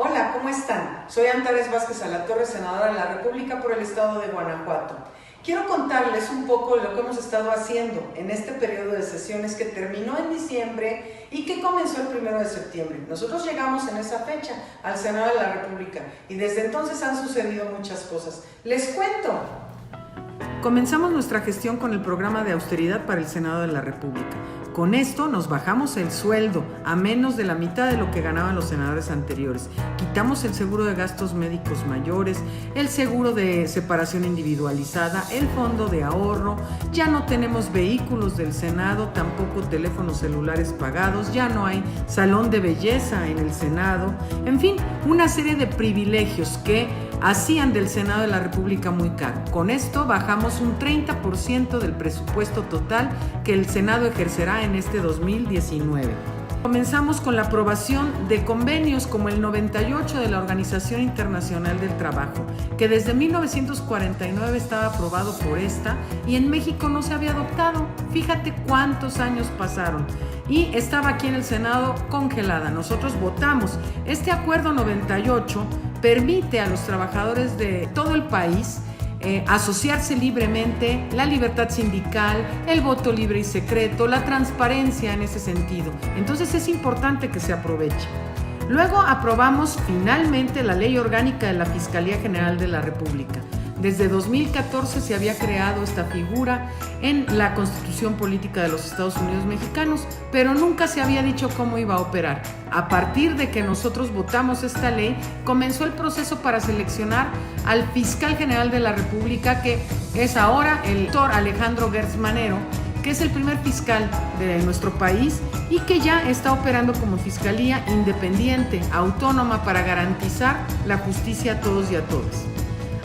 Hola, ¿cómo están? Soy Antares Vázquez Alatorre, senadora de la República por el estado de Guanajuato. Quiero contarles un poco lo que hemos estado haciendo en este periodo de sesiones que terminó en diciembre y que comenzó el 1 de septiembre. Nosotros llegamos en esa fecha al Senado de la República y desde entonces han sucedido muchas cosas. Les cuento. Comenzamos nuestra gestión con el programa de austeridad para el Senado de la República. Con esto nos bajamos el sueldo a menos de la mitad de lo que ganaban los senadores anteriores. Quitamos el seguro de gastos médicos mayores, el seguro de separación individualizada, el fondo de ahorro, ya no tenemos vehículos del Senado, tampoco teléfonos celulares pagados, ya no hay salón de belleza en el Senado, en fin, una serie de privilegios que hacían del Senado de la República muy caro. Con esto bajamos un 30% del presupuesto total que el Senado ejercerá en este 2019. Comenzamos con la aprobación de convenios como el 98 de la Organización Internacional del Trabajo, que desde 1949 estaba aprobado por esta y en México no se había adoptado. Fíjate cuántos años pasaron y estaba aquí en el Senado congelada. Nosotros votamos. Este acuerdo 98 permite a los trabajadores de todo el país asociarse libremente, la libertad sindical, el voto libre y secreto, la transparencia en ese sentido. Entonces es importante que se aproveche. Luego aprobamos finalmente la Ley Orgánica de la Fiscalía General de la República. Desde 2014 se había creado esta figura en la Constitución Política de los Estados Unidos Mexicanos, pero nunca se había dicho cómo iba a operar. A partir de que nosotros votamos esta ley, comenzó el proceso para seleccionar al Fiscal General de la República, que es ahora el doctor Alejandro Gertz Manero, que es el primer fiscal de nuestro país y que ya está operando como fiscalía independiente, autónoma, para garantizar la justicia a todos y a todas.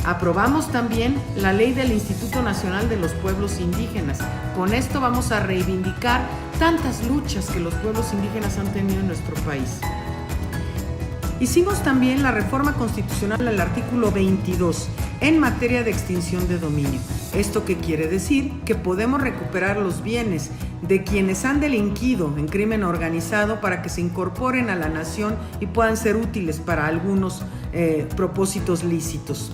Aprobamos también la ley del Instituto Nacional de los Pueblos Indígenas. Con esto vamos a reivindicar tantas luchas que los pueblos indígenas han tenido en nuestro país. Hicimos también la reforma constitucional al artículo 22 en materia de extinción de dominio. ¿Esto qué quiere decir? Que podemos recuperar los bienes de quienes han delinquido en crimen organizado para que se incorporen a la nación y puedan ser útiles para algunos propósitos lícitos.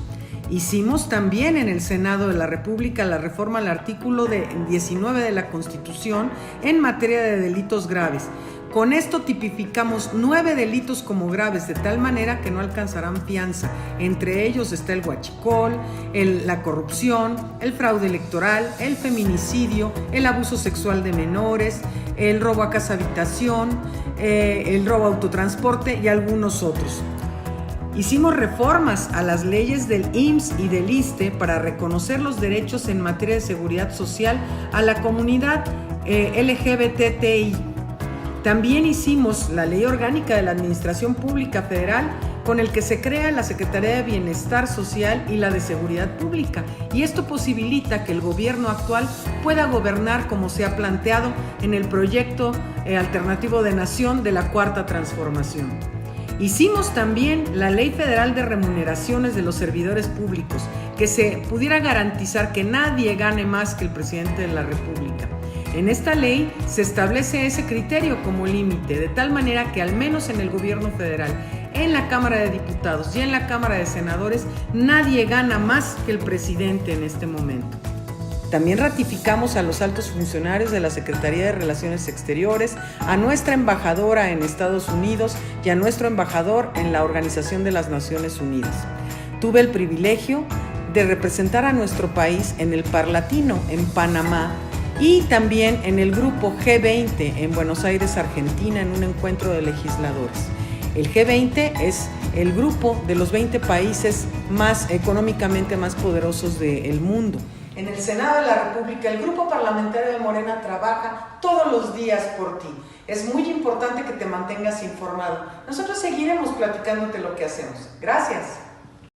Hicimos también en el Senado de la República la reforma al artículo 19 de la Constitución en materia de delitos graves. Con esto tipificamos 9 delitos como graves, de tal manera que no alcanzarán fianza. Entre ellos está el huachicol, la corrupción, el fraude electoral, el feminicidio, el abuso sexual de menores, el robo a casa habitación, el robo a autotransporte y algunos otros. Hicimos reformas a las leyes del IMSS y del ISSSTE para reconocer los derechos en materia de seguridad social a la comunidad LGBTI. También hicimos la Ley Orgánica de la Administración Pública Federal, con el que se crea la Secretaría de Bienestar Social y la de Seguridad Pública. Y esto posibilita que el gobierno actual pueda gobernar como se ha planteado en el proyecto alternativo de nación de la Cuarta Transformación. Hicimos también la Ley Federal de Remuneraciones de los Servidores Públicos, que se pudiera garantizar que nadie gane más que el presidente de la República. En esta ley se establece ese criterio como límite, de tal manera que al menos en el gobierno federal, en la Cámara de Diputados y en la Cámara de Senadores, nadie gana más que el presidente en este momento. También ratificamos a los altos funcionarios de la Secretaría de Relaciones Exteriores, a nuestra embajadora en Estados Unidos y a nuestro embajador en la Organización de las Naciones Unidas. Tuve el privilegio de representar a nuestro país en el Parlatino, en Panamá, y también en el grupo G20 en Buenos Aires, Argentina, en un encuentro de legisladores. El G20 es el grupo de los 20 países económicamente más poderosos del mundo. En el Senado de la República, el grupo parlamentario de Morena trabaja todos los días por ti. Es muy importante que te mantengas informado. Nosotros seguiremos platicándote lo que hacemos. Gracias.